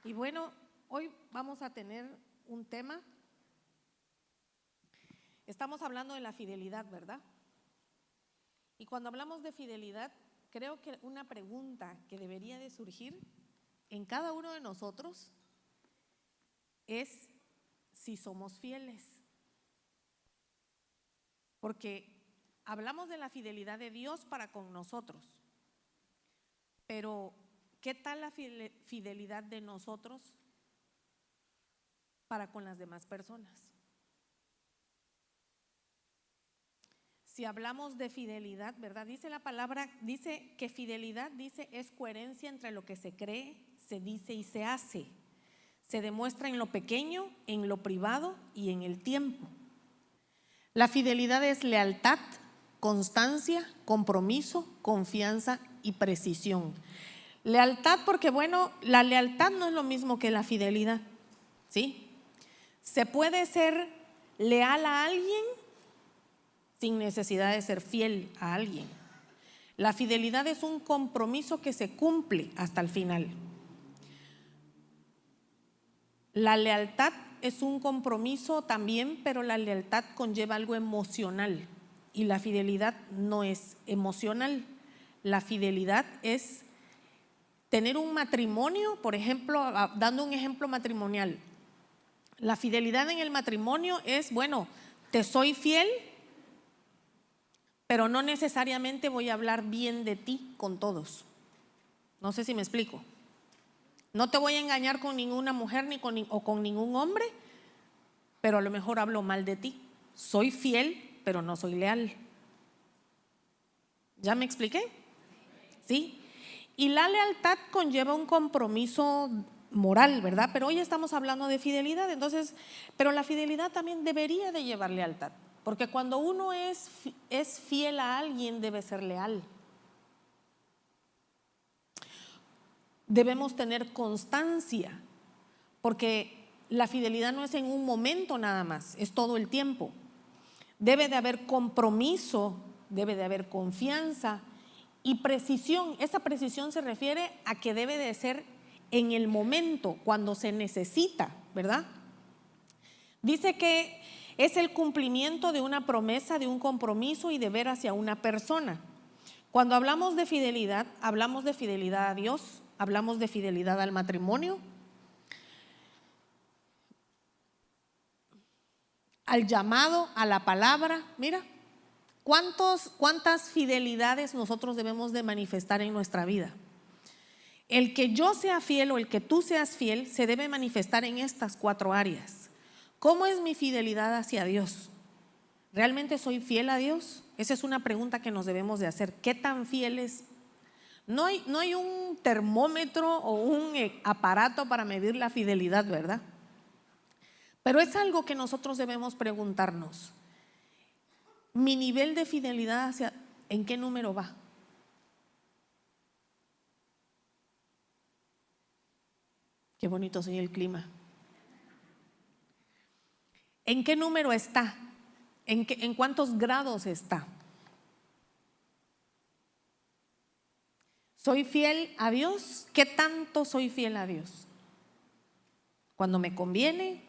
Y bueno, hoy vamos a tener un tema. Estamos hablando de la fidelidad, ¿verdad? Y cuando hablamos de fidelidad, creo que una pregunta que debería de surgir en cada uno de nosotros es si somos fieles. Porque hablamos de la fidelidad de Dios para con nosotros, pero ¿qué tal la fidelidad de nosotros para con las demás personas? Si hablamos de fidelidad, ¿verdad? Dice la palabra, dice que fidelidad, dice, es coherencia entre lo que se cree, se dice y se hace. Se demuestra en lo pequeño, en lo privado y en el tiempo. La fidelidad es lealtad, constancia, compromiso, confianza y precisión. Lealtad porque, bueno, la lealtad no es lo mismo que la fidelidad, ¿sí? Se puede ser leal a alguien sin necesidad de ser fiel a alguien. La fidelidad es un compromiso que se cumple hasta el final. La lealtad es un compromiso también, pero la lealtad conlleva algo emocional y la fidelidad no es emocional. La fidelidad es tener un matrimonio, por ejemplo, dando un ejemplo matrimonial. La fidelidad en el matrimonio es, bueno, te soy fiel, pero no necesariamente voy a hablar bien de ti con todos. No sé si me explico. No te voy a engañar con ninguna mujer ni con ningún hombre, pero a lo mejor hablo mal de ti. Soy fiel, pero no soy leal. ¿Ya me expliqué? ¿Sí? Y la lealtad conlleva un compromiso moral, ¿verdad? Pero hoy estamos hablando de fidelidad, entonces, pero la fidelidad también debería de llevar lealtad. Porque cuando uno es fiel a alguien, debe ser leal. Debemos tener constancia, porque la fidelidad no es en un momento nada más, es todo el tiempo. Debe de haber compromiso, debe de haber confianza y precisión. Esa precisión se refiere a que debe de ser en el momento, cuando se necesita, ¿verdad? Dice que es el cumplimiento de una promesa, de un compromiso y deber hacia una persona. Cuando hablamos de fidelidad a Dios, hablamos de fidelidad al matrimonio, al llamado, a la palabra. Mira, ¿cuántas fidelidades nosotros debemos de manifestar en nuestra vida? El que yo sea fiel o el que tú seas fiel se debe manifestar en estas 4 áreas. ¿Cómo es mi fidelidad hacia Dios? ¿Realmente soy fiel a Dios? Esa es una pregunta que nos debemos de hacer. ¿Qué tan fieles? No hay un termómetro o un aparato para medir la fidelidad, ¿verdad? Pero es algo que nosotros debemos preguntarnos. ¿Mi nivel de fidelidad en qué número va? Qué bonito soy el clima. ¿En qué número está? ¿En cuántos grados está? ¿Soy fiel a Dios? ¿Qué tanto soy fiel a Dios? Cuando me conviene,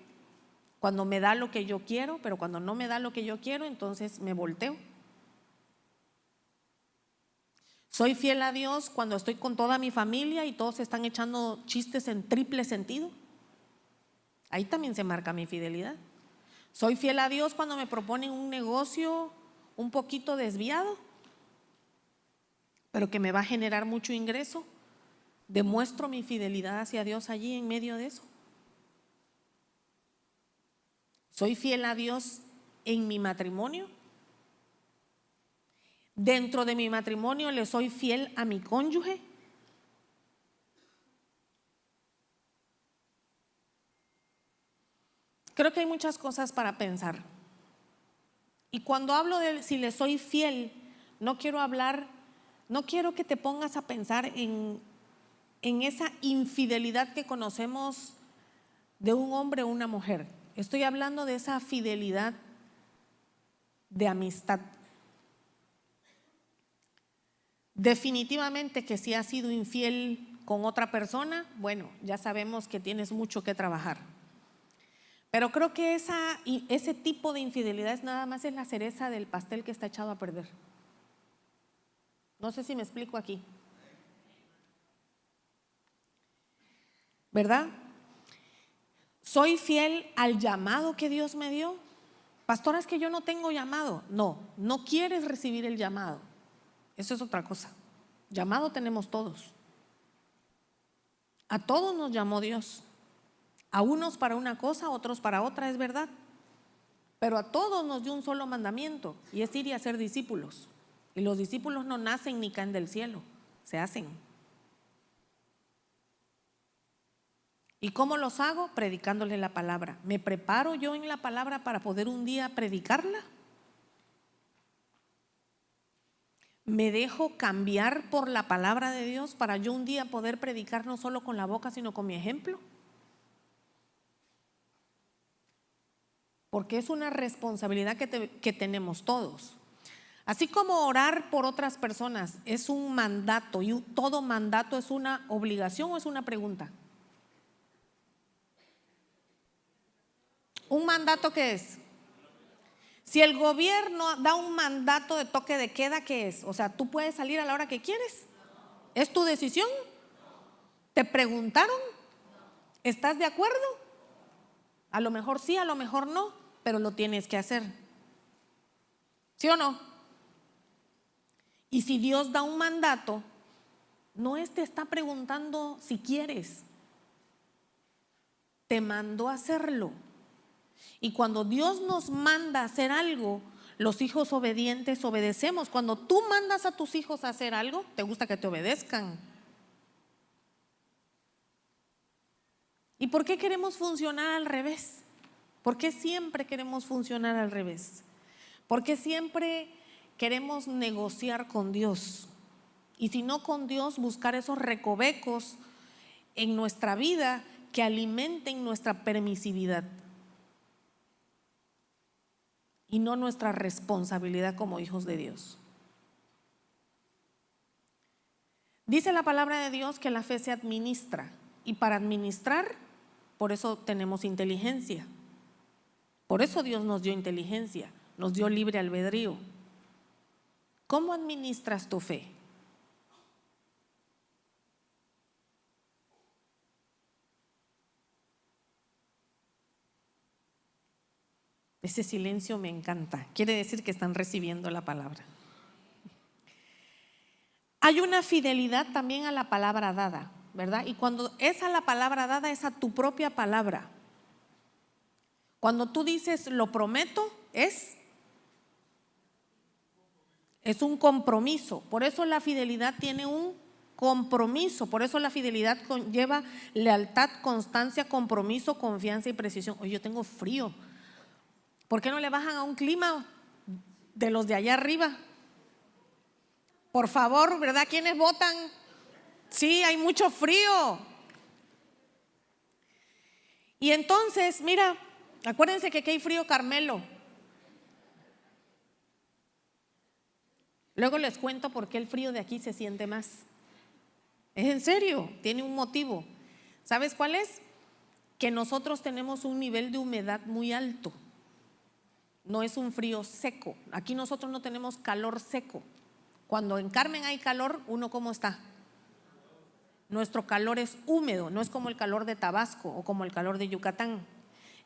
cuando me da lo que yo quiero, pero cuando no me da lo que yo quiero, entonces me volteo. ¿Soy fiel a Dios cuando estoy con toda mi familia y todos están echando chistes en triple sentido? Ahí también se marca mi fidelidad. ¿Soy fiel a Dios cuando me proponen un negocio un poquito desviado, pero que me va a generar mucho ingreso? ¿Demuestro mi fidelidad hacia Dios allí en medio de eso? ¿Soy fiel a Dios en mi matrimonio? ¿Dentro de mi matrimonio le soy fiel a mi cónyuge? Creo que hay muchas cosas para pensar. Y cuando hablo de si le soy fiel, no quiero que te pongas a pensar en esa infidelidad que conocemos de un hombre o una mujer. Estoy hablando de esa fidelidad de amistad. Definitivamente que si has sido infiel con otra persona, bueno, ya sabemos que tienes mucho que trabajar. Pero creo que ese tipo de infidelidades nada más es la cereza del pastel que está echado a perder. No sé si me explico aquí. ¿Verdad? ¿Soy fiel al llamado que Dios me dio? Pastora, es que yo no tengo llamado. No, no quieres recibir el llamado. Eso es otra cosa. Llamado tenemos todos. A todos nos llamó Dios. A unos para una cosa, a otros para otra, es verdad. Pero a todos nos dio un solo mandamiento, y es ir y hacer discípulos. Y los discípulos no nacen ni caen del cielo, se hacen. ¿Y cómo los hago? Predicándole la palabra. ¿Me preparo yo en la palabra para poder un día predicarla? ¿Me dejo cambiar por la palabra de Dios para yo un día poder predicar no solo con la boca, sino con mi ejemplo? Porque es una responsabilidad que tenemos todos. Así como orar por otras personas es un mandato, y todo mandato es una obligación o es una pregunta. ¿Un mandato qué es? Si el gobierno da un mandato de toque de queda, ¿qué es? O sea, ¿tú puedes salir a la hora que quieres? ¿Es tu decisión? ¿Te preguntaron? ¿Estás de acuerdo? A lo mejor sí, a lo mejor no, pero lo tienes que hacer. ¿Sí o no? Y si Dios da un mandato, no te está preguntando si quieres, te mandó a hacerlo. Y cuando Dios nos manda a hacer algo, los hijos obedientes obedecemos. Cuando tú mandas a tus hijos a hacer algo, te gusta que te obedezcan. ¿Y por qué queremos funcionar al revés? ¿Por qué siempre queremos funcionar al revés? ¿Por qué siempre queremos negociar con Dios? Y si no con Dios, buscar esos recovecos en nuestra vida que alimenten nuestra permisividad y no nuestra responsabilidad como hijos de Dios. Dice la palabra de Dios que la fe se administra, y para administrar, por eso tenemos inteligencia. Por eso Dios nos dio inteligencia, nos dio libre albedrío. ¿Cómo administras tu fe? Ese silencio me encanta, quiere decir que están recibiendo la palabra. Hay una fidelidad también a la palabra dada, ¿verdad? Y cuando es a la palabra dada, es a tu propia palabra. Cuando tú dices lo prometo, es un compromiso. Por eso la fidelidad tiene un compromiso. Por eso la fidelidad conlleva lealtad, constancia, compromiso, confianza y precisión. Oye, yo tengo frío. ¿Por qué no le bajan a un clima de los de allá arriba? Por favor, ¿verdad? ¿Quiénes votan? Sí, hay mucho frío. Y entonces, mira, acuérdense que aquí hay frío Carmelo. Luego les cuento por qué el frío de aquí se siente más. Es en serio, tiene un motivo. ¿Sabes cuál es? Que nosotros tenemos un nivel de humedad muy alto. No es un frío seco. Aquí nosotros no tenemos calor seco. Cuando en Carmen hay calor, ¿uno cómo está? Nuestro calor es húmedo, no es como el calor de Tabasco o como el calor de Yucatán.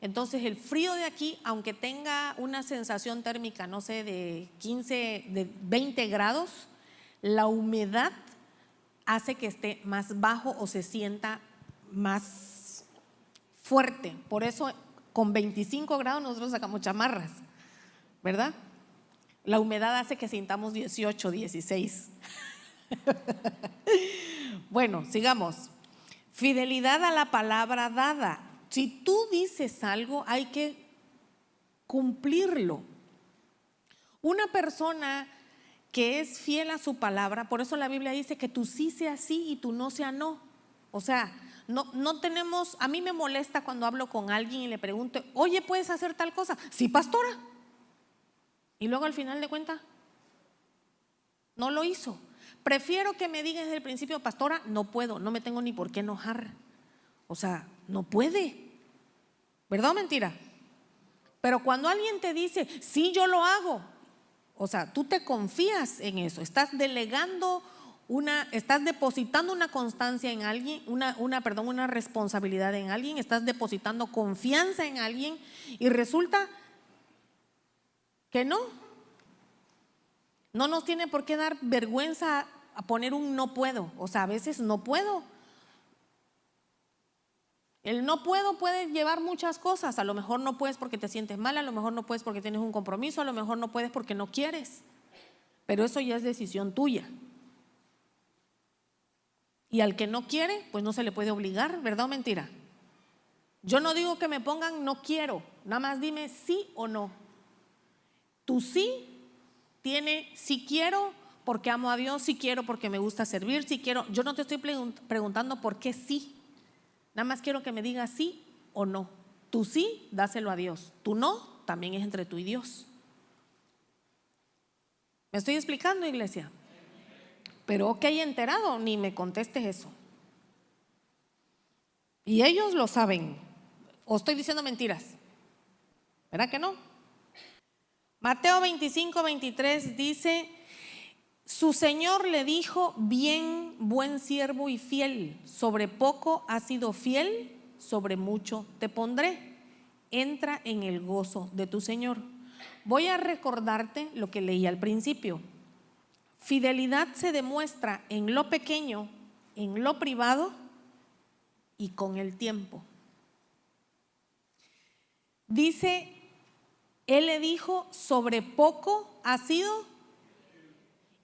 Entonces el frío de aquí, aunque tenga una sensación térmica, no sé, de 15, de 20 grados, la humedad hace que esté más bajo o se sienta más fuerte. Por eso con 25 grados nosotros sacamos chamarras, ¿verdad? La humedad hace que sintamos 18, 16. Bueno, sigamos. Fidelidad a la palabra dada. Si tú dices algo, hay que cumplirlo. Una persona que es fiel a su palabra, por eso la Biblia dice que tu sí sea sí y tu no sea no. O sea, no tenemos, a mí me molesta cuando hablo con alguien y le pregunto, oye, ¿puedes hacer tal cosa? Sí, pastora. Y luego al final de cuentas, no lo hizo. Prefiero que me digan desde el principio, pastora, no puedo, no me tengo ni por qué enojar. O sea, no puede. ¿Verdad o mentira? Pero cuando alguien te dice, sí, yo lo hago, o sea, tú te confías en eso, estás delegando estás depositando una constancia en alguien, una responsabilidad en alguien, estás depositando confianza en alguien y resulta que no nos tiene por qué dar vergüenza a poner un no puedo. O sea, a veces no puedo. El no puedo puede llevar muchas cosas. A lo mejor no puedes porque te sientes mal, a lo mejor no puedes porque tienes un compromiso, a lo mejor no puedes porque no quieres. Pero eso ya es decisión tuya. Y al que no quiere, pues no se le puede obligar, ¿verdad o mentira? Yo no digo que me pongan no quiero, nada más dime sí o no. Tu sí tiene sí quiero porque amo a Dios, sí quiero porque me gusta servir, sí quiero. Yo no te estoy preguntando por qué sí. Nada más quiero que me digas sí o no. Tu sí, dáselo a Dios. Tu no, también es entre tú y Dios. ¿Me estoy explicando, iglesia? Pero ok, enterado, ni me contestes eso. Y ellos lo saben. ¿O estoy diciendo mentiras? ¿Verdad que no? Mateo 25:23 dice: su señor le dijo, bien, buen siervo y fiel, sobre poco has sido fiel, sobre mucho te pondré, entra en el gozo de tu señor. Voy a recordarte lo que leí al principio. Fidelidad se demuestra en lo pequeño, en lo privado y con el tiempo. Dice, él le dijo, sobre poco has sido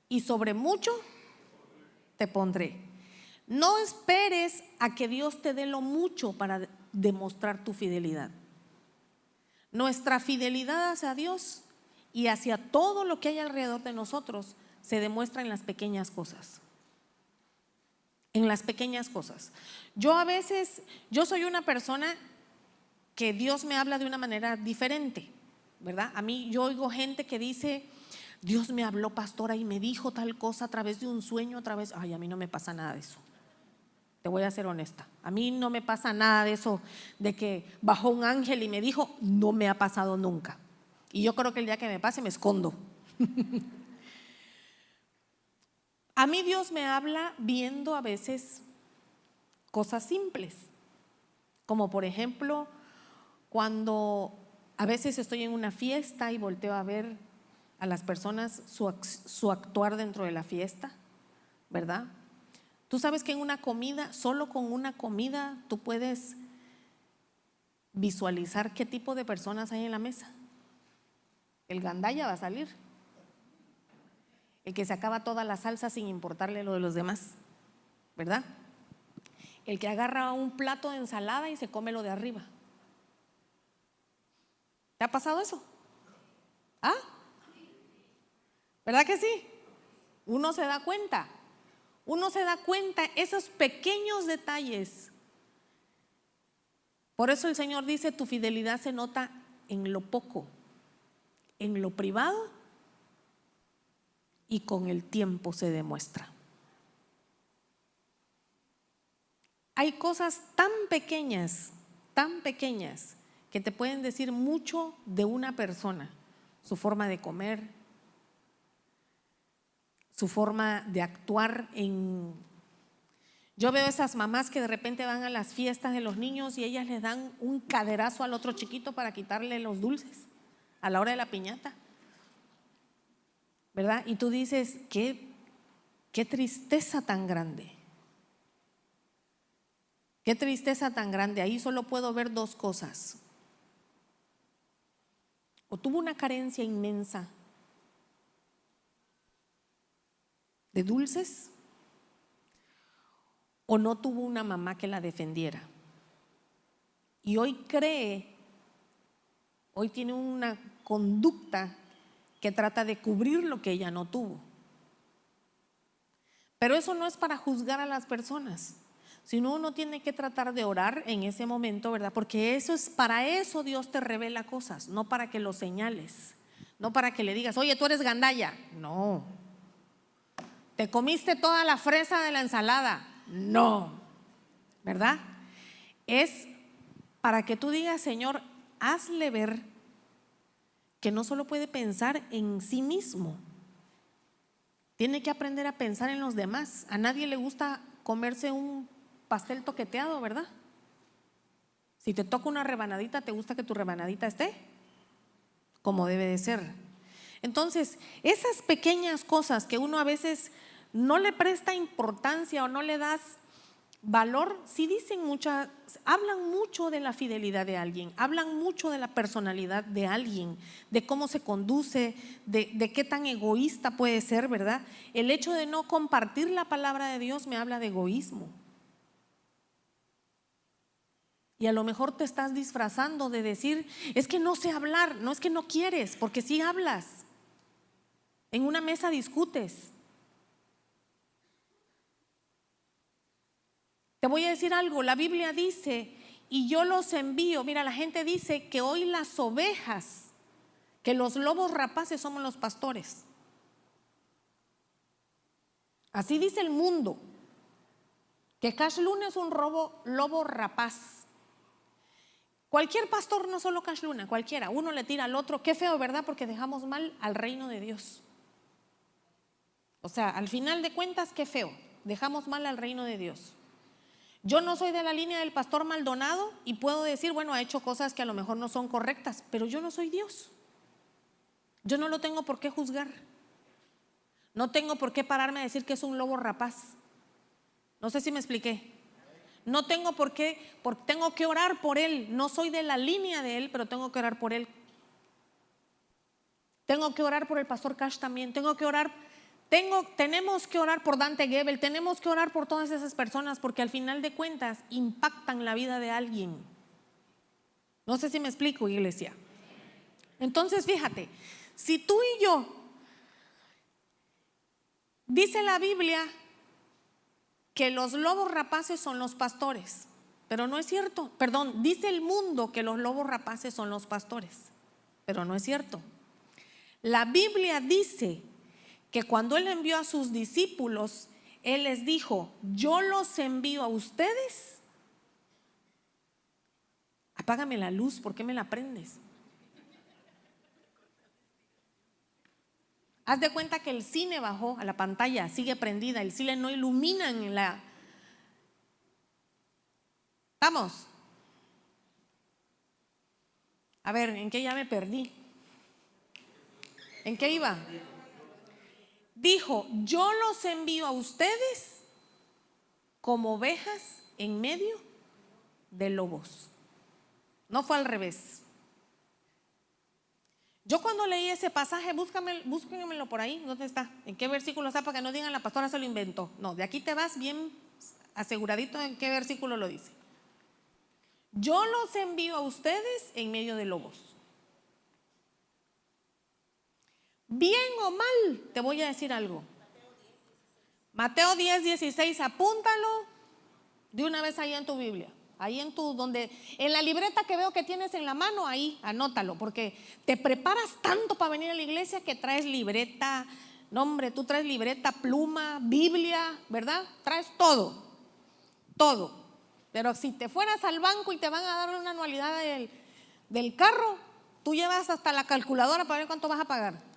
y sobre mucho te pondré. No esperes a que Dios te dé lo mucho para demostrar tu fidelidad. Nuestra fidelidad hacia Dios y hacia todo lo que hay alrededor de nosotros se demuestra en las pequeñas cosas. En las pequeñas cosas. Yo soy una persona que Dios me habla de una manera diferente, ¿verdad? A mí yo oigo gente que dice, Dios me habló, pastora, y me dijo tal cosa a través de un sueño, a mí no me pasa nada de eso. Te voy a ser honesta, a mí no me pasa nada de eso, de que bajó un ángel y me dijo, no me ha pasado nunca. Y yo creo que el día que me pase me escondo. A mí Dios me habla viendo a veces cosas simples, como por ejemplo, cuando a veces estoy en una fiesta y volteo a ver a las personas su actuar dentro de la fiesta, ¿verdad? Tú sabes que en una comida, solo con una comida, tú puedes visualizar qué tipo de personas hay en la mesa. El gandalla va a salir, el que se acaba toda la salsa sin importarle lo de los demás, ¿verdad? El que agarra un plato de ensalada y se come lo de arriba. ¿Te ha pasado eso? ¿Ah? ¿Verdad que sí? Uno se da cuenta esos pequeños detalles. Por eso el Señor dice, tu fidelidad se nota en lo poco, en lo privado y con el tiempo se demuestra. Hay cosas tan pequeñas que te pueden decir mucho de una persona, su forma de comer, su forma de actuar. Yo veo esas mamás que de repente van a las fiestas de los niños y ellas les dan un caderazo al otro chiquito para quitarle los dulces a la hora de la piñata, ¿verdad? Y tú dices, qué tristeza tan grande. Qué tristeza tan grande. Ahí solo puedo ver dos cosas. O tuvo una carencia inmensa de dulces, o no tuvo una mamá que la defendiera. Y hoy tiene una conducta que trata de cubrir lo que ella no tuvo. Pero eso no es para juzgar a las personas, sino uno tiene que tratar de orar en ese momento, ¿verdad? Porque para eso Dios te revela cosas, no para que lo señales, no para que le digas, oye, tú eres gandalla. No. ¿Te comiste toda la fresa de la ensalada? No, ¿verdad? Es para que tú digas, Señor, hazle ver que no solo puede pensar en sí mismo, tiene que aprender a pensar en los demás. A nadie le gusta comerse un pastel toqueteado, ¿verdad? Si te toca una rebanadita, ¿te gusta que tu rebanadita esté como debe de ser? Entonces, esas pequeñas cosas que uno a veces no le presta importancia o no le das valor, sí dicen muchas, hablan mucho de la fidelidad de alguien, hablan mucho de la personalidad de alguien, de cómo se conduce, de qué tan egoísta puede ser, ¿verdad? El hecho de no compartir la palabra de Dios me habla de egoísmo. Y a lo mejor te estás disfrazando de decir, es que no sé hablar. No es que no quieres, porque sí hablas. En una mesa discutes. Te voy a decir algo, la Biblia dice, y yo los envío. Mira, la gente dice que hoy las ovejas, que los lobos rapaces somos los pastores. Así dice el mundo, que Cash Luna es un lobo rapaz. Cualquier pastor, no solo Cash Luna, cualquiera, uno le tira al otro. Qué feo, ¿verdad? Porque dejamos mal al reino de Dios. O sea, al final de cuentas, qué feo, dejamos mal al reino de Dios. Yo no soy de la línea del pastor Maldonado y puedo decir, bueno, ha hecho cosas que a lo mejor no son correctas, pero yo no soy Dios. Yo no lo tengo por qué juzgar. No tengo por qué pararme a decir que es un lobo rapaz. No sé si me expliqué. No tengo por qué, porque tengo que orar por él. No soy de la línea de él, pero tengo que orar por él. Tengo que orar por el pastor Cash también. Tenemos que orar por Dante Gebel. Tenemos que orar por todas esas personas, porque al final de cuentas impactan la vida de alguien. No sé si me explico, iglesia. Entonces, fíjate, si tú y yo, dice la Biblia que los lobos rapaces son los pastores, pero no es cierto. Perdón, dice el mundo que los lobos rapaces son los pastores, pero no es cierto. La Biblia dice que cuando Él envió a sus discípulos, Él les dijo, yo los envío a ustedes. Apágame la luz, ¿por qué me la prendes? Haz de cuenta que el cine bajó a la pantalla, sigue prendida, el cine no ilumina en la... ¿Vamos? A ver, ¿en qué ya me perdí? ¿En qué iba? Dijo, yo los envío a ustedes como ovejas en medio de lobos. No fue al revés. Yo cuando leí ese pasaje, búsquenmelo por ahí, ¿dónde está? ¿En qué versículo está? Para que no digan la pastora se lo inventó. No, de aquí te vas bien aseguradito en qué versículo lo dice. Yo los envío a ustedes en medio de lobos. Bien o mal, te voy a decir algo. Mateo 10:16, apúntalo de una vez ahí en tu Biblia. Ahí en la libreta que veo que tienes en la mano, ahí, anótalo, porque te preparas tanto para venir a la iglesia que traes libreta, no hombre, tú traes libreta, pluma, Biblia, ¿verdad? Traes todo, todo. Pero si te fueras al banco y te van a dar una anualidad del carro, tú llevas hasta la calculadora para ver cuánto vas a pagar.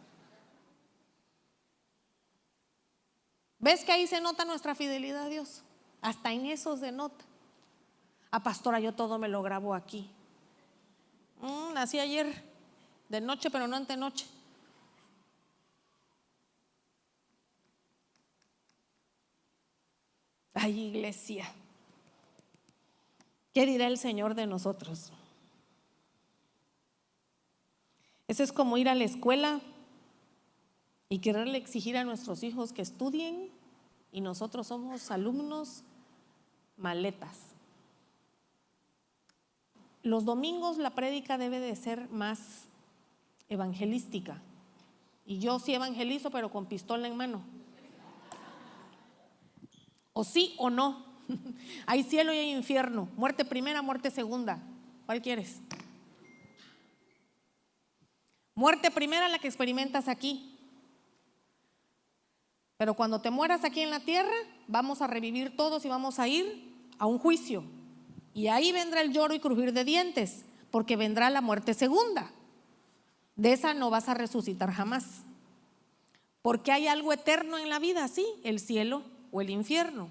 ¿Ves que ahí se nota nuestra fidelidad a Dios? Hasta en eso se nota. Pastora, yo todo me lo grabo aquí. Nací ayer de noche, pero no antenoche. Ay, iglesia, ¿qué dirá el Señor de nosotros? Eso es como ir a la escuela y quererle exigir a nuestros hijos que estudien y nosotros somos alumnos maletas. Los domingos la prédica debe de ser más evangelística. Y yo sí evangelizo, pero con pistola en mano. O sí o no. Hay cielo y hay infierno. Muerte primera, muerte segunda. ¿Cuál quieres? Muerte primera, la que experimentas aquí. Pero cuando te mueras aquí en la tierra, vamos a revivir todos y vamos a ir a un juicio. Y ahí vendrá el lloro y crujir de dientes, porque vendrá la muerte segunda. De esa no vas a resucitar jamás. Porque hay algo eterno en la vida, sí, el cielo o el infierno.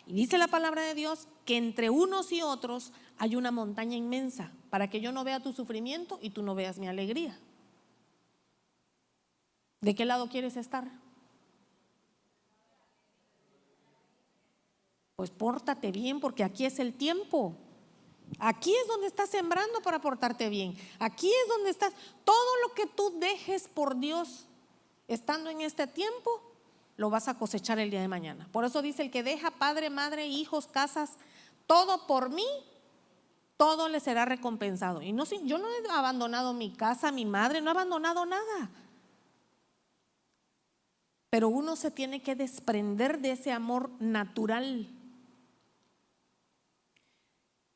Y dice la palabra de Dios que entre unos y otros hay una montaña inmensa, para que yo no vea tu sufrimiento y tú no veas mi alegría. ¿De qué lado quieres estar? Pues pórtate bien, porque aquí es el tiempo. Aquí es donde estás sembrando para portarte bien. Aquí es donde estás. Todo lo que tú dejes por Dios estando en este tiempo, lo vas a cosechar el día de mañana. Por eso dice: el que deja padre, madre, hijos, casas, todo por mí, todo le será recompensado. Y no, yo no he abandonado mi casa, mi madre, no he abandonado nada. Pero uno se tiene que desprender de ese amor natural,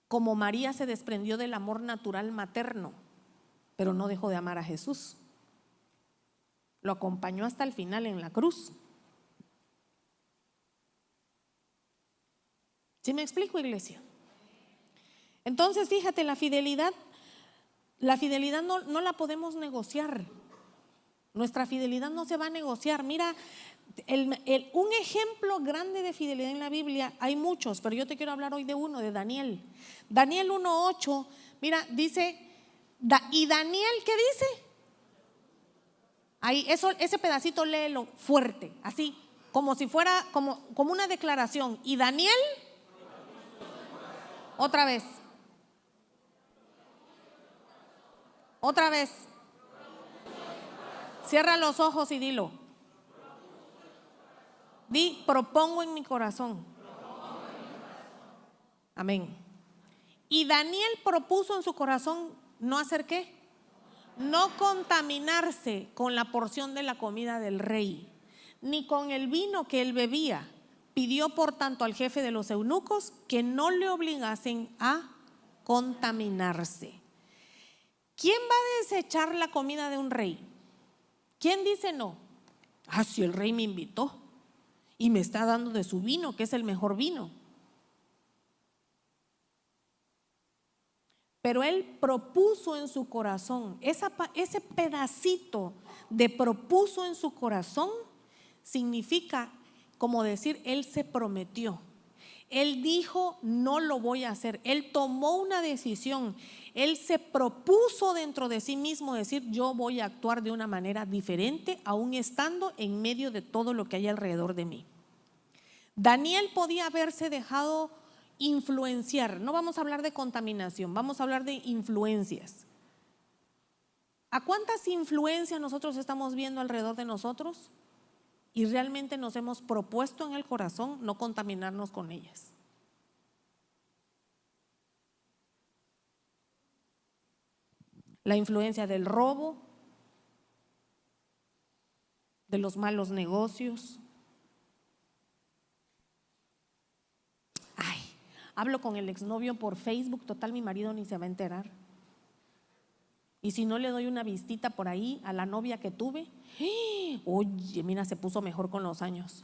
como María se desprendió del amor natural materno, pero no dejó de amar a Jesús. Lo acompañó hasta el final en la cruz. ¿Sí me explico, iglesia? Entonces, fíjate, la fidelidad no la podemos negociar. Nuestra fidelidad no se va a negociar. Mira, un ejemplo grande de fidelidad en la Biblia, hay muchos, pero yo te quiero hablar hoy de uno, de Daniel. Daniel 1:8, mira, dice, ¿y Daniel qué dice? Ahí, ese pedacito léelo fuerte, así, como si fuera como una declaración. ¿Y Daniel? Otra vez. Otra vez. Cierra los ojos y dilo. Di: propongo en mi corazón. Amén. Y Daniel propuso en su corazón no hacer ¿qué? No contaminarse con la porción de la comida del rey, ni con el vino que él bebía. Pidió por tanto al jefe de los eunucos que no le obligasen a contaminarse. ¿Quién va a desechar la comida de un rey? ¿Quién dice no? Si el rey me invitó y me está dando de su vino, que es el mejor vino. Pero él propuso en su corazón, ese pedacito de propuso en su corazón significa como decir, él se prometió. Él dijo: no lo voy a hacer. Él tomó una decisión. Él se propuso dentro de sí mismo decir: yo voy a actuar de una manera diferente, aún estando en medio de todo lo que hay alrededor de mí. Daniel podía haberse dejado influenciar. No vamos a hablar de contaminación, vamos a hablar de influencias. ¿A cuántas influencias nosotros estamos viendo alrededor de nosotros? Y realmente nos hemos propuesto en el corazón no contaminarnos con ellas. La influencia del robo, de los malos negocios. Hablo con el exnovio por Facebook, total mi marido ni se va a enterar. Y si no le doy una vistita por ahí a la novia que tuve, oye, mira, se puso mejor con los años.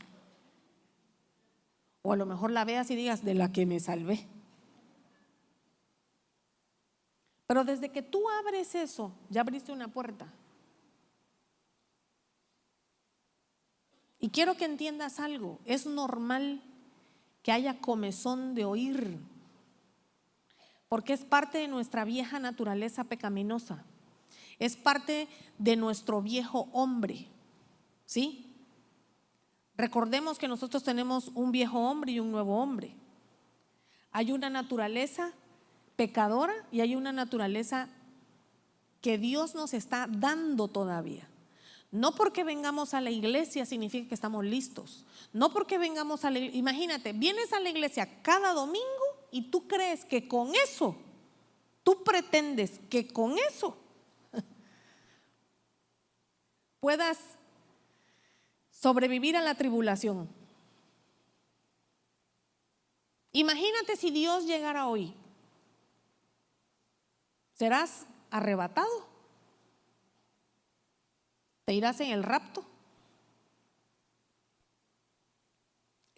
O a lo mejor la veas y digas: de la que me salvé. Pero desde que tú abres eso, ya abriste una puerta. Y quiero que entiendas algo: es normal que haya comezón de oír, porque es parte de nuestra vieja naturaleza pecaminosa, es parte de nuestro viejo hombre, ¿sí? Recordemos que nosotros tenemos un viejo hombre y un nuevo hombre. Hay una naturaleza pecadora y hay una naturaleza que Dios nos está dando todavía. No porque vengamos a la iglesia significa que estamos listos. No porque vengamos a la iglesia. Imagínate, vienes a la iglesia cada domingo y tú crees que con eso, tú pretendes que con eso puedas sobrevivir a la tribulación. Imagínate si Dios llegara hoy. ¿Serás arrebatado? ¿Te irás en el rapto?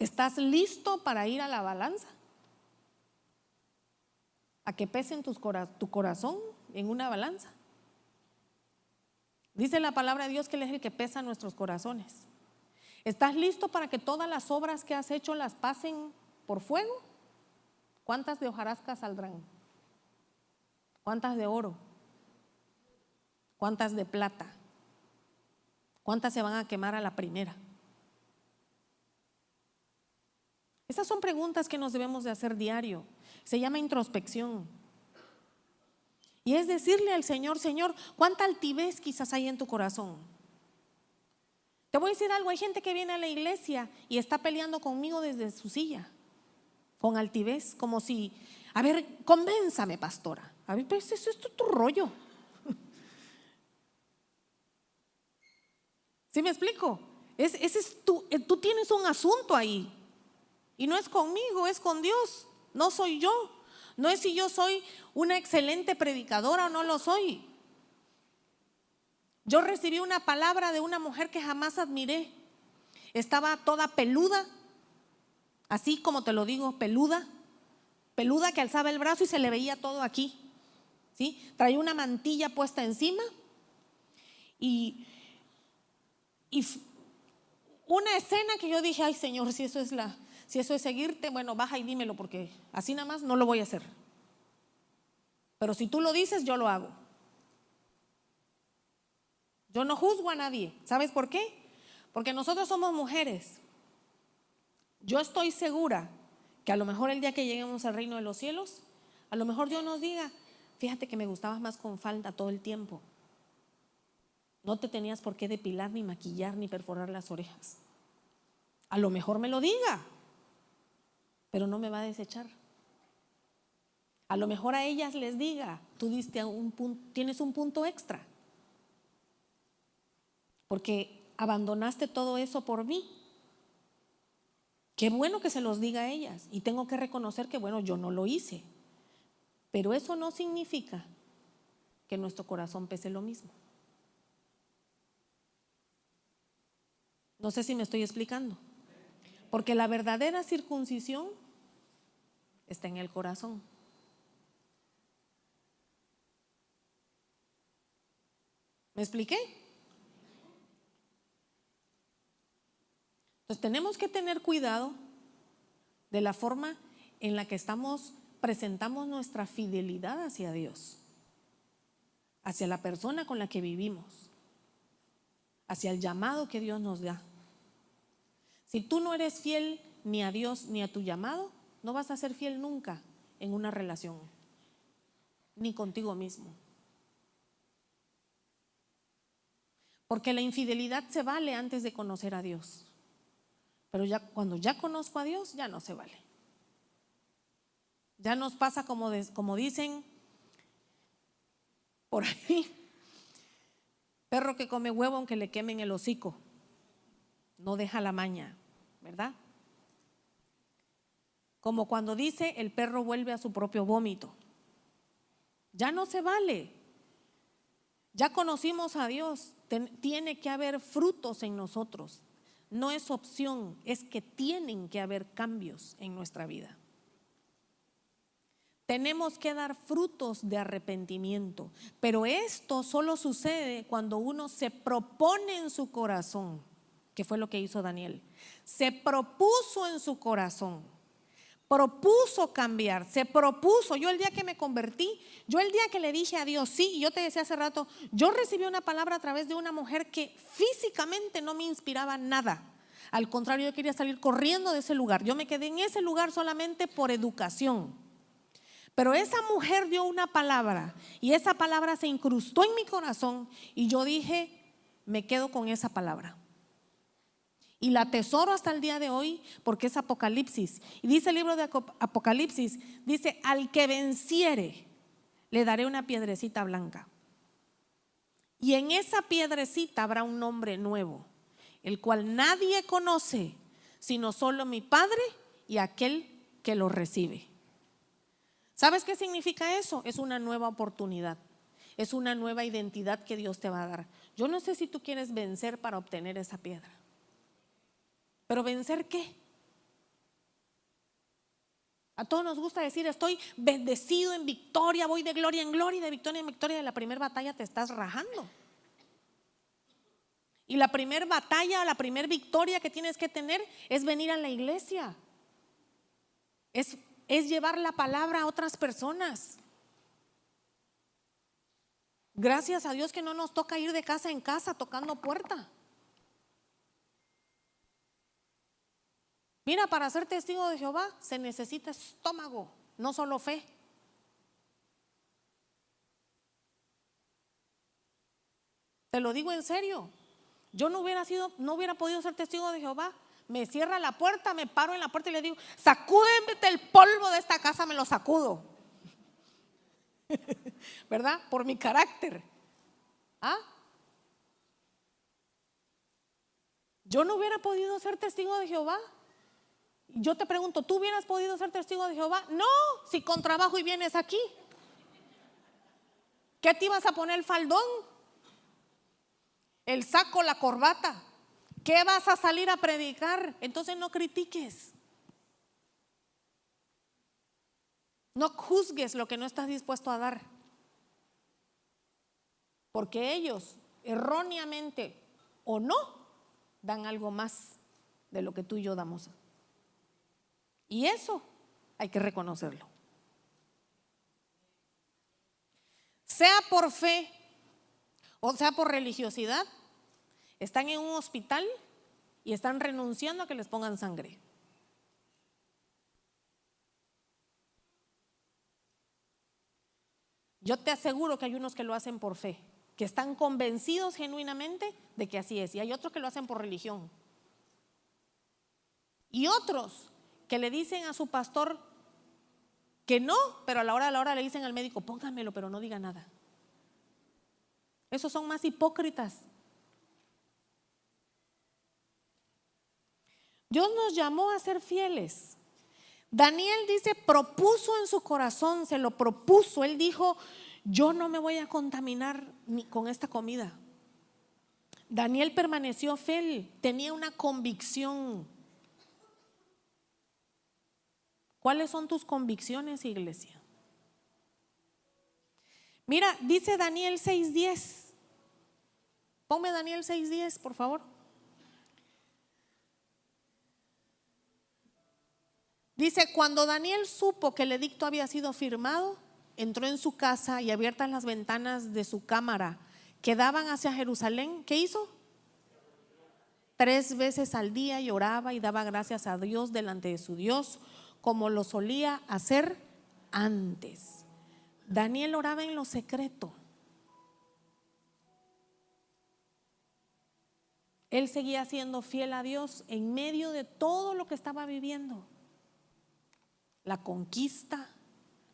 ¿Estás listo para ir a la balanza? ¿A que pesen tu corazón en una balanza? Dice la palabra de Dios que Él es el que pesa nuestros corazones. ¿Estás listo para que todas las obras que has hecho las pasen por fuego? ¿Cuántas de hojarasca saldrán? ¿Cuántas de oro? ¿Cuántas de plata? ¿Cuántas se van a quemar a la primera? Esas son preguntas que nos debemos de hacer diario. Se llama introspección. Y es decirle al Señor: Señor, ¿cuánta altivez quizás hay en tu corazón? Te voy a decir algo, hay gente que viene a la iglesia y está peleando conmigo desde su silla, con altivez, como si, a ver, convénzame, pastora. A ver, pues eso es tu rollo. ¿Sí me explico? Ese es tú tienes un asunto ahí. Y no es conmigo, es con Dios. No soy yo. No es si yo soy una excelente predicadora o no lo soy. Yo recibí una palabra de una mujer que jamás admiré. Estaba toda peluda, así como te lo digo, peluda que alzaba el brazo y se le veía todo aquí, ¿sí? Traía una mantilla puesta encima y una escena que yo dije: ay, Señor, si eso es seguirte, bueno, baja y dímelo, porque así nada más no lo voy a hacer. Pero si tú lo dices, yo lo hago. Yo no juzgo a nadie. ¿Sabes por qué? Porque nosotros somos mujeres. Yo estoy segura que a lo mejor el día que lleguemos al reino de los cielos, a lo mejor Dios nos diga: fíjate que me gustabas más con falda todo el tiempo. No te tenías por qué depilar, ni maquillar, ni perforar las orejas. A lo mejor me lo diga, pero no me va a desechar. A lo mejor a ellas les diga: tú tienes un punto extra, porque abandonaste todo eso por mí. Qué bueno que se los diga a ellas, y tengo que reconocer que bueno, yo no lo hice, pero eso no significa que nuestro corazón pese lo mismo. No sé si me estoy explicando, porque la verdadera circuncisión está en el corazón. ¿Me expliqué? Entonces tenemos que tener cuidado de la forma en la que presentamos nuestra fidelidad hacia Dios, hacia la persona con la que vivimos, hacia el llamado que Dios nos da. Si tú no eres fiel ni a Dios ni a tu llamado, no vas a ser fiel nunca en una relación, ni contigo mismo. Porque la infidelidad se vale antes de conocer a Dios, pero cuando ya conozco a Dios, ya no se vale. Ya nos pasa como dicen por ahí: perro que come huevo aunque le quemen el hocico, no deja la maña, ¿verdad? Como cuando dice: el perro vuelve a su propio vómito. Ya no se vale. Ya conocimos a Dios, tiene que haber frutos en nosotros. No es opción, es que tienen que haber cambios en nuestra vida. Tenemos que dar frutos de arrepentimiento, pero esto solo sucede cuando uno se propone en su corazón, que fue lo que hizo Daniel. Se propuso en su corazón, propuso cambiar, se propuso. Yo el día que me convertí, yo el día que le dije a Dios sí, y yo te decía hace rato, yo recibí una palabra a través de una mujer que físicamente no me inspiraba nada. Al contrario, yo quería salir corriendo de ese lugar. Yo me quedé en ese lugar solamente por educación. Pero esa mujer dio una palabra y esa palabra se incrustó en mi corazón y yo dije: me quedo con esa palabra. Y la atesoro hasta el día de hoy porque es Apocalipsis. Y dice el libro de Apocalipsis, dice: al que venciere le daré una piedrecita blanca. Y en esa piedrecita habrá un nombre nuevo, el cual nadie conoce, sino solo mi Padre y aquel que lo recibe. ¿Sabes qué significa eso? Es una nueva oportunidad, es una nueva identidad que Dios te va a dar. Yo no sé si tú quieres vencer para obtener esa piedra, pero ¿vencer qué? A todos nos gusta decir: estoy bendecido, en victoria, voy de gloria en gloria, de victoria en victoria. De la primera batalla te estás rajando. Y la primera batalla, la primera victoria que tienes que tener es venir a la iglesia. Es llevar la palabra a otras personas. Gracias a Dios que no nos toca ir de casa en casa tocando puerta. Mira, para ser testigo de Jehová se necesita estómago, no solo fe. Te lo digo en serio. Yo no hubiera podido ser testigo de Jehová. Me cierra la puerta, me paro en la puerta y le digo: sacúdeme el polvo de esta casa, me lo sacudo. ¿Verdad? Por mi carácter. ¿Ah? Yo no hubiera podido ser testigo de Jehová. Yo te pregunto: ¿tú hubieras podido ser testigo de Jehová? No, si con trabajo y vienes aquí. ¿Qué te ibas a poner? ¿El faldón? ¿El saco, la corbata? ¿Qué vas a salir a predicar? Entonces no critiques. No juzgues lo que no estás dispuesto a dar. Porque ellos, erróneamente o no, dan algo más de lo que tú y yo damos. Y eso hay que reconocerlo. Sea por fe o sea por religiosidad, están en un hospital y están renunciando a que les pongan sangre. Yo te aseguro que hay unos que lo hacen por fe, que están convencidos genuinamente de que así es, y hay otros que lo hacen por religión. Y otros que le dicen a su pastor que no, pero a la hora de la hora le dicen al médico: póngamelo, pero no diga nada. Esos son más hipócritas. Dios nos llamó a ser fieles. Daniel dice: propuso en su corazón, se lo propuso. Él dijo: yo no me voy a contaminar ni con esta comida. Daniel permaneció fiel, tenía una convicción. ¿Cuáles son tus convicciones, iglesia? Mira, dice Daniel 6:10. Ponme Daniel 6:10, por favor. Dice: cuando Daniel supo que el edicto había sido firmado, entró en su casa y abiertas las ventanas de su cámara que daban hacia Jerusalén, ¿qué hizo? 3 veces al día lloraba y daba gracias a Dios delante de su Dios, como lo solía hacer antes. Daniel oraba en lo secreto. Él seguía siendo fiel a Dios en medio de todo lo que estaba viviendo. La conquista,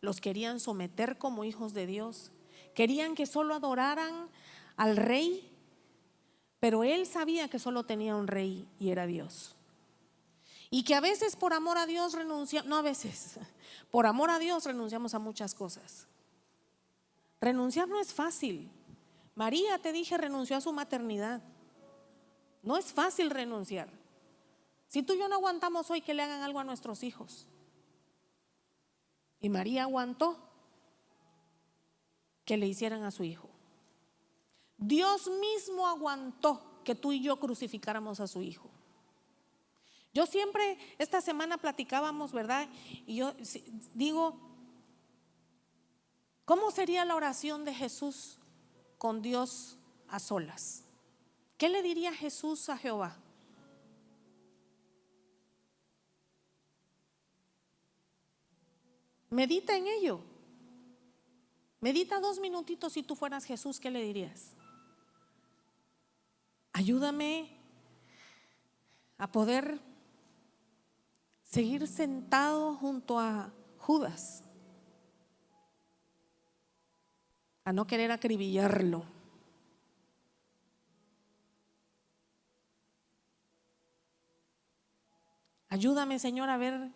los querían someter como hijos de Dios, querían que solo adoraran al rey, pero él sabía que solo tenía un rey y era Dios. Y que a veces por amor a Dios por amor a Dios renunciamos a muchas cosas. Renunciar no es fácil. María, te dije, renunció a su maternidad. No es fácil renunciar. Si tú y yo no aguantamos hoy que le hagan algo a nuestros hijos, y María aguantó que le hicieran a su hijo. Dios mismo aguantó que tú y yo crucificáramos a su hijo. Yo siempre, esta semana platicábamos, ¿verdad? Y yo digo: ¿cómo sería la oración de Jesús con Dios a solas? ¿Qué le diría Jesús a Jehová? Medita en ello. Medita 2 minutitos. Si tú fueras Jesús, ¿qué le dirías? Ayúdame a poder seguir sentado junto a Judas, a no querer acribillarlo. Ayúdame, Señor, a ver,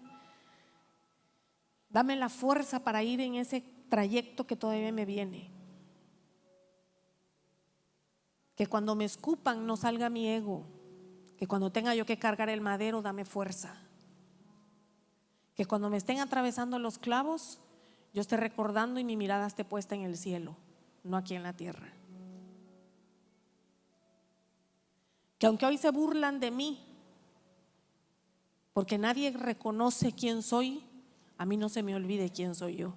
dame la fuerza para ir en ese trayecto que todavía me viene. Que cuando me escupan no salga mi ego. Que cuando tenga yo que cargar el madero, dame fuerza. Que cuando me estén atravesando los clavos, yo esté recordando y mi mirada esté puesta en el cielo, no aquí en la tierra. Que aunque hoy se burlan de mí, porque nadie reconoce quién soy, a mí no se me olvide quién soy yo.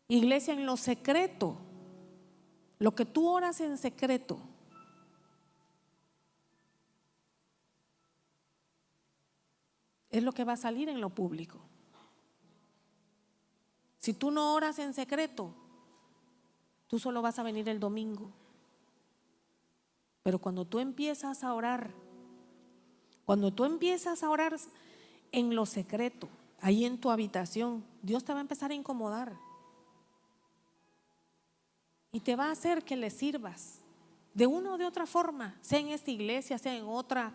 Iglesia, en lo secreto, lo que tú oras en secreto, es lo que va a salir en lo público. Si tú no oras en secreto, tú solo vas a venir el domingo. Pero cuando tú empiezas a orar, en lo secreto, ahí en tu habitación, Dios te va a empezar a incomodar. Y te va a hacer que le sirvas de una o de otra forma, sea en esta iglesia, sea en otra.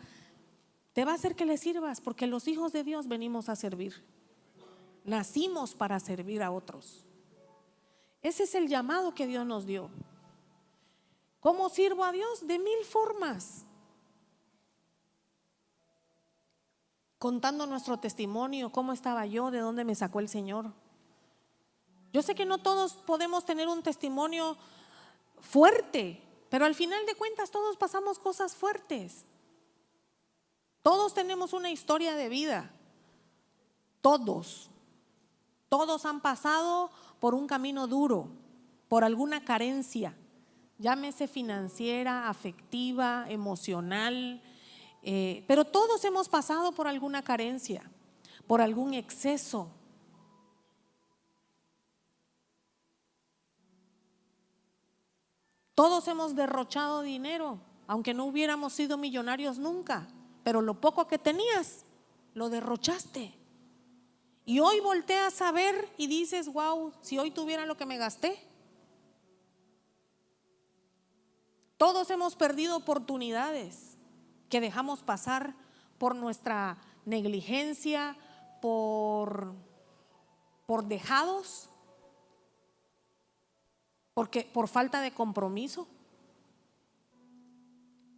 Te va a hacer que le sirvas, porque los hijos de Dios venimos a servir. Nacimos para servir a otros. Ese es el llamado que Dios nos dio. ¿Cómo sirvo a Dios? De 1000 formas. Contando nuestro testimonio, cómo estaba yo, de dónde me sacó el Señor. Yo sé que no todos podemos tener un testimonio fuerte, pero al final de cuentas todos pasamos cosas fuertes. Todos tenemos una historia de vida. Todos han pasado por un camino duro, por alguna carencia, llámese financiera, afectiva, emocional, pero todos hemos pasado por alguna carencia, por algún exceso. Todos hemos derrochado dinero, aunque no hubiéramos sido millonarios nunca, pero lo poco que tenías, lo derrochaste. Y hoy volteas a ver y dices, wow, si hoy tuviera lo que me gasté. Todos hemos perdido oportunidades que dejamos pasar por nuestra negligencia, por dejados, por falta de compromiso.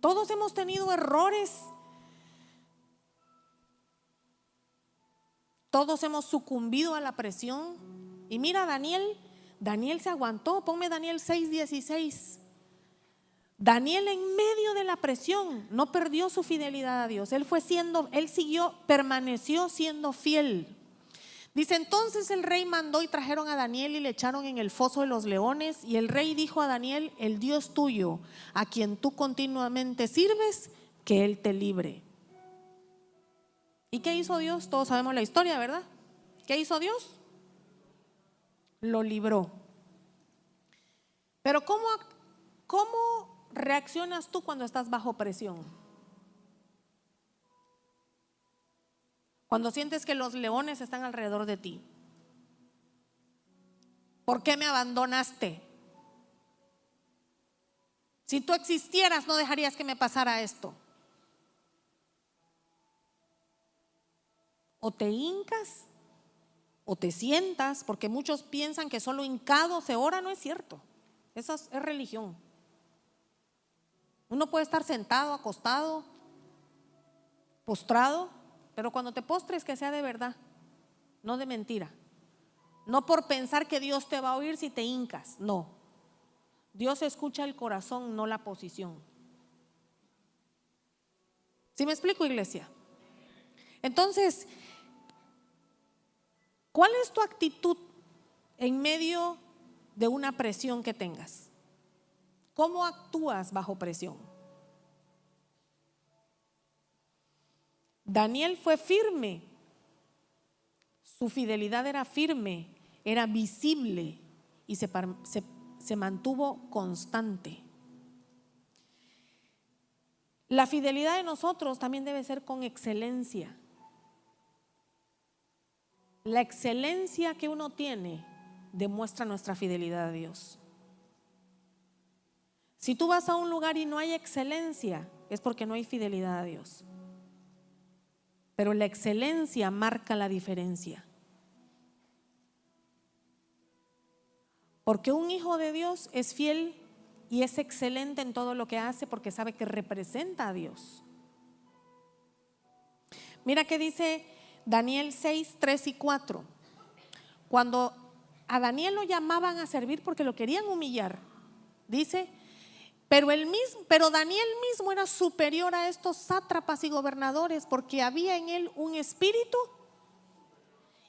Todos hemos tenido errores. Todos hemos sucumbido a la presión. Y mira, Daniel se aguantó. Ponme Daniel 6:16. Daniel, en medio de la presión, no perdió su fidelidad a Dios. Él permaneció siendo fiel. Dice: entonces el rey mandó y trajeron a Daniel y le echaron en el foso de los leones. Y el rey dijo a Daniel: el Dios tuyo, a quien tú continuamente sirves, que él te libre. ¿Y qué hizo Dios? Todos sabemos la historia, ¿verdad? ¿Qué hizo Dios? Lo libró. Pero ¿cómo reaccionas tú cuando estás bajo presión? Cuando sientes que los leones están alrededor de ti. ¿Por qué me abandonaste? Si tú existieras, no dejarías que me pasara esto. O te hincas o te sientas, porque muchos piensan que solo hincado se ora. No es cierto. Eso es religión. Uno puede estar sentado, acostado, postrado, pero cuando te postres, que sea de verdad, no de mentira. No por pensar que Dios te va a oír si te hincas. No. Dios escucha el corazón, no la posición. ¿Sí me explico, iglesia? Entonces, ¿cuál es tu actitud en medio de una presión que tengas? ¿Cómo actúas bajo presión? Daniel fue firme. Su fidelidad era firme, era visible y se mantuvo constante. La fidelidad de nosotros también debe ser con excelencia. La excelencia que uno tiene demuestra nuestra fidelidad a Dios. Si tú vas a un lugar y no hay excelencia, es porque no hay fidelidad a Dios. Pero la excelencia marca la diferencia. Porque un hijo de Dios es fiel y es excelente en todo lo que hace porque sabe que representa a Dios. Mira que dice Daniel 6, 3 y 4. Cuando a Daniel lo llamaban a servir porque lo querían humillar, dice: pero Daniel mismo era superior a estos sátrapas y gobernadores, porque había en él un espíritu,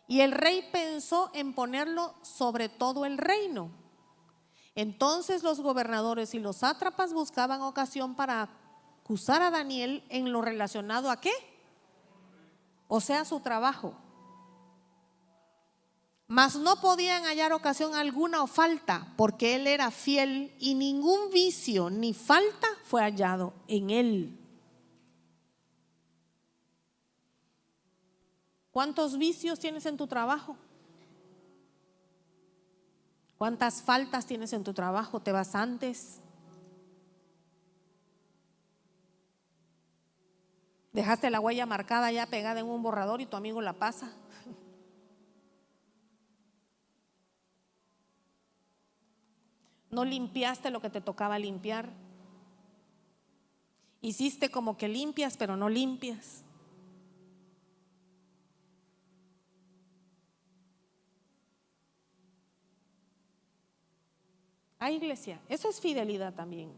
y el rey pensó en ponerlo sobre todo el reino. Entonces los gobernadores y los sátrapas buscaban ocasión para acusar a Daniel en lo relacionado ¿a qué? O sea, su trabajo. Mas no podían hallar ocasión alguna o falta, porque él era fiel y ningún vicio ni falta fue hallado en él. ¿Cuántos vicios tienes en tu trabajo? ¿Cuántas faltas tienes en tu trabajo? ¿Te vas antes? ¿Dejaste la huella marcada ya pegada en un borrador y tu amigo la pasa? ¿No limpiaste lo que te tocaba limpiar? Hiciste como que limpias, pero no limpias. Iglesia, eso es fidelidad también.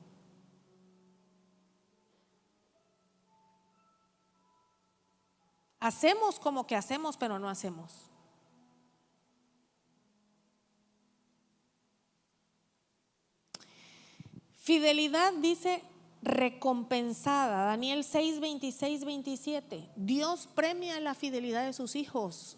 Hacemos como que hacemos, pero no hacemos. Fidelidad dice recompensada. Daniel 6, 26, 27. Dios premia la fidelidad de sus hijos.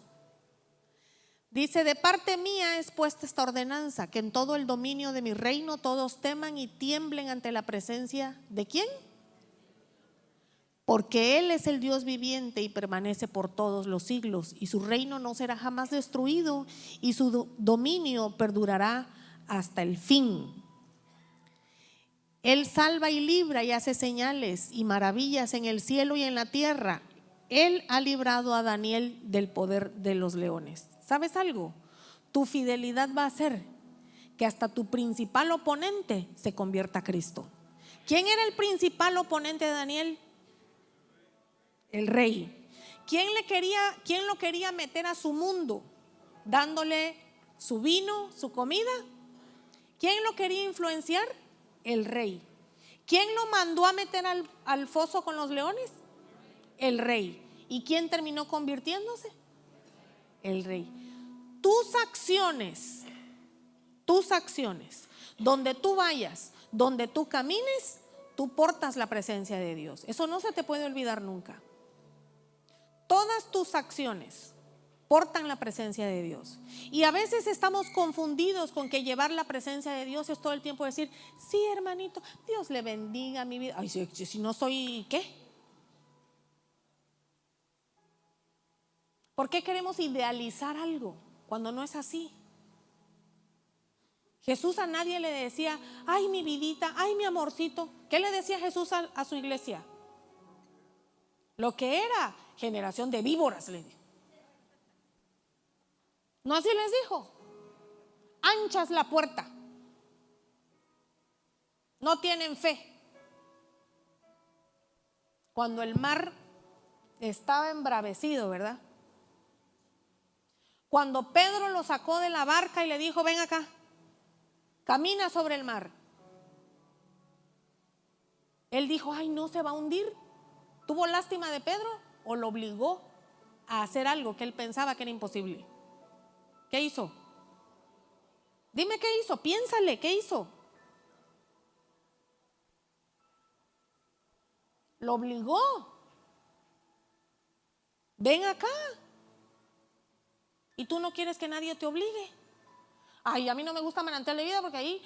Dice: de parte mía es puesta esta ordenanza, que en todo el dominio de mi reino todos teman y tiemblen ante la presencia ¿de quién? Porque Él es el Dios viviente y permanece por todos los siglos, y su reino no será jamás destruido, y su dominio perdurará hasta el fin. Él salva y libra y hace señales y maravillas en el cielo y en la tierra. Él ha librado a Daniel del poder de los leones. ¿Sabes algo? Tu fidelidad va a hacer que hasta tu principal oponente se convierta a Cristo. ¿Quién era el principal oponente de Daniel? El rey. ¿Quién lo quería meter a su mundo? Dándole su vino, su comida. ¿Quién lo quería influenciar? El rey. ¿Quién lo mandó a meter al foso con los leones? El rey. ¿Y quién terminó convirtiéndose? El rey. Tus acciones, donde tú vayas, donde tú camines, tú portas la presencia de Dios. Eso no se te puede olvidar nunca. Todas tus acciones portan la presencia de Dios. Y a veces estamos confundidos con que llevar la presencia de Dios es todo el tiempo decir: sí, hermanito, Dios le bendiga mi vida. Ay, si no soy, ¿qué? ¿Por qué queremos idealizar algo cuando no es así? Jesús a nadie le decía: ay, mi vidita, ay, mi amorcito. ¿Qué le decía Jesús a su iglesia? Lo que era generación de víboras, le dijo. ¿No así les dijo? Ancha es la puerta, no tienen fe. Cuando el mar estaba embravecido, ¿verdad? Cuando Pedro lo sacó de la barca y le dijo: ven acá, camina sobre el mar. Él dijo: ay, no se va a hundir. ¿Tuvo lástima de Pedro o lo obligó a hacer algo que él pensaba que era imposible? ¿Qué hizo? Dime qué hizo, piénsale, ¿qué hizo? Lo obligó. Ven acá. Y tú no quieres que nadie te obligue. Ay, a mí no me gusta manantial de vida porque ahí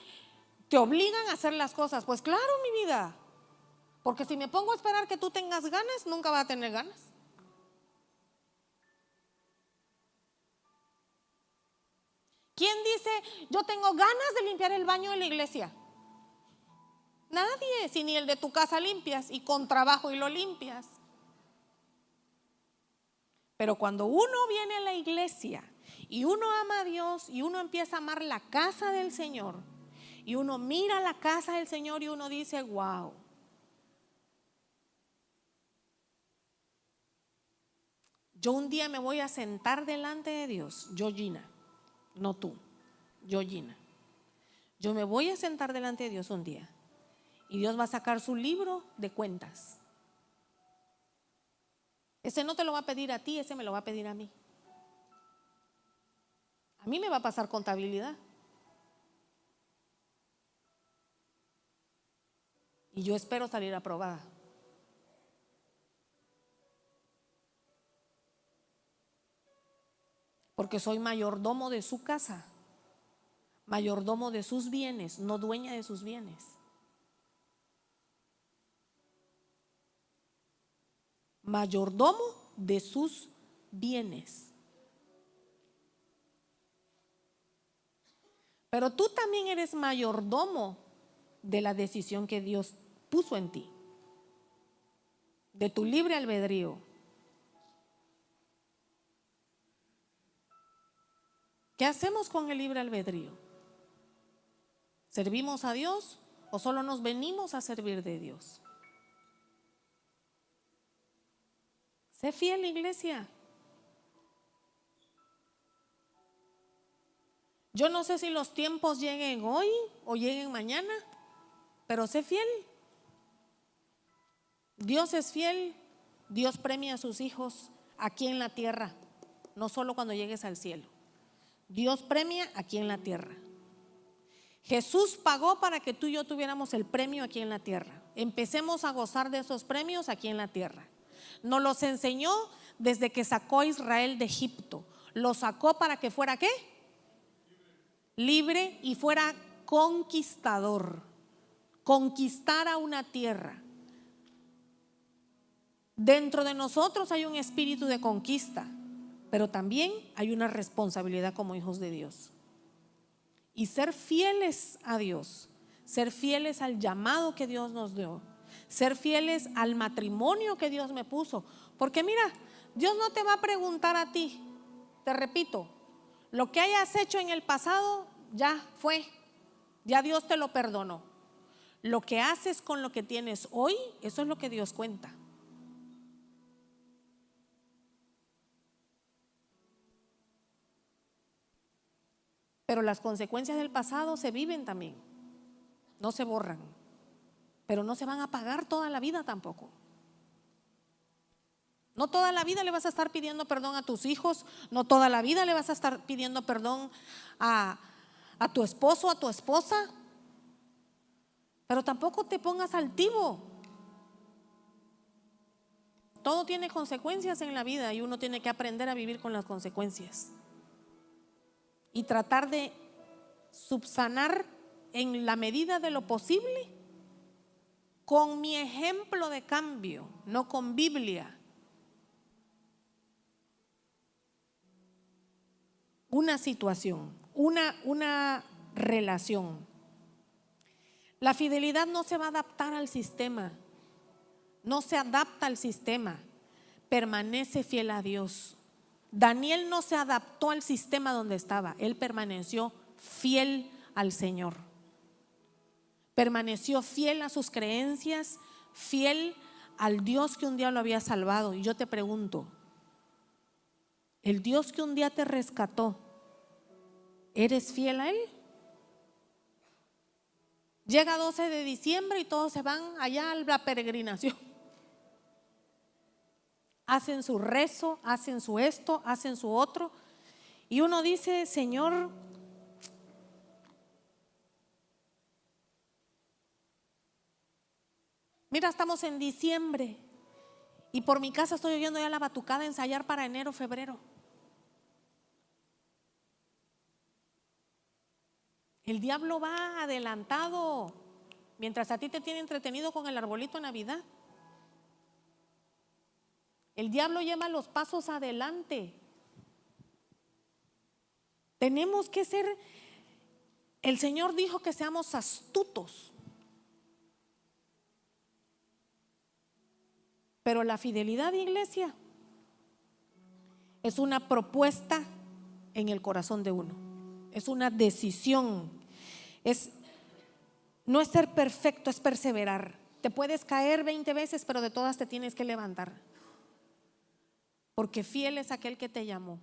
te obligan a hacer las cosas. Pues claro, mi vida. Porque si me pongo a esperar que tú tengas ganas, nunca vas a tener ganas. ¿Quién dice: yo tengo ganas de limpiar el baño de la iglesia? Nadie, si ni el de tu casa limpias y con trabajo y lo limpias. Pero cuando uno viene a la iglesia y uno ama a Dios y uno empieza a amar la casa del Señor y uno mira la casa del Señor y uno dice, wow. Yo un día me voy a sentar delante de Dios, yo Gina, no tú, yo Gina. Yo me voy a sentar delante de Dios un día y Dios va a sacar su libro de cuentas. Ese no te lo va a pedir a ti, ese me lo va a pedir a mí. A mí me va a pasar contabilidad. Y yo espero salir aprobada. Porque soy mayordomo de su casa, mayordomo de sus bienes, no dueña de sus bienes. Mayordomo de sus bienes. Pero tú también eres mayordomo de la decisión que Dios puso en ti, de tu libre albedrío. ¿Qué hacemos con el libre albedrío? ¿Servimos a Dios o solo nos venimos a servir de Dios? Sé fiel, iglesia. Yo no sé si los tiempos lleguen hoy o lleguen mañana, pero sé fiel. Dios es fiel. Dios premia a sus hijos aquí en la tierra, no solo cuando llegues al cielo. Dios premia aquí en la tierra. Jesús pagó para que tú y yo tuviéramos el premio aquí en la tierra. Empecemos a gozar de esos premios aquí en la tierra. Nos los enseñó desde que sacó a Israel de Egipto. Lo sacó para que fuera ¿qué? Libre y fuera conquistador. Conquistara una tierra. Dentro de nosotros hay un espíritu de conquista, pero también hay una responsabilidad como hijos de Dios. Y ser fieles a Dios, ser fieles al llamado que Dios nos dio, ser fieles al matrimonio que Dios me puso. Porque mira, Dios no te va a preguntar a ti, te repito, lo que hayas hecho en el pasado ya fue, ya Dios te lo perdonó. Lo que haces con lo que tienes hoy, eso es lo que Dios cuenta. Pero las consecuencias del pasado se viven también, no se borran, pero no se van a pagar toda la vida tampoco. No toda la vida le vas a estar pidiendo perdón a tus hijos, no toda la vida le vas a estar pidiendo perdón a tu esposo, a tu esposa, pero tampoco te pongas altivo. Todo tiene consecuencias en la vida y uno tiene que aprender a vivir con las consecuencias y tratar de subsanar en la medida de lo posible con mi ejemplo de cambio, no con Biblia. Una situación, una relación. La fidelidad no se va a adaptar al sistema, no se adapta al sistema, permanece fiel a Dios. Daniel no se adaptó al sistema donde estaba, él permaneció fiel al Señor. Permaneció fiel a sus creencias, fiel al Dios que un día lo había salvado. Y yo te pregunto, el Dios que un día te rescató, ¿eres fiel a Él? Llega 12 de diciembre y todos se van allá a la peregrinación. Hacen su rezo, hacen su esto, hacen su otro. Y uno dice, Señor, mira, estamos en diciembre y por mi casa estoy oyendo ya la batucada ensayar para enero, febrero. El diablo va adelantado mientras a ti te tiene entretenido con el arbolito de Navidad. El diablo lleva los pasos adelante. Tenemos que ser, el Señor dijo que seamos astutos. Pero la fidelidad, iglesia, es una propuesta en el corazón de uno. Es una decisión. Es No es ser perfecto, es perseverar. Te puedes caer 20 veces, pero de todas te tienes que levantar. Porque fiel es aquel que te llamó.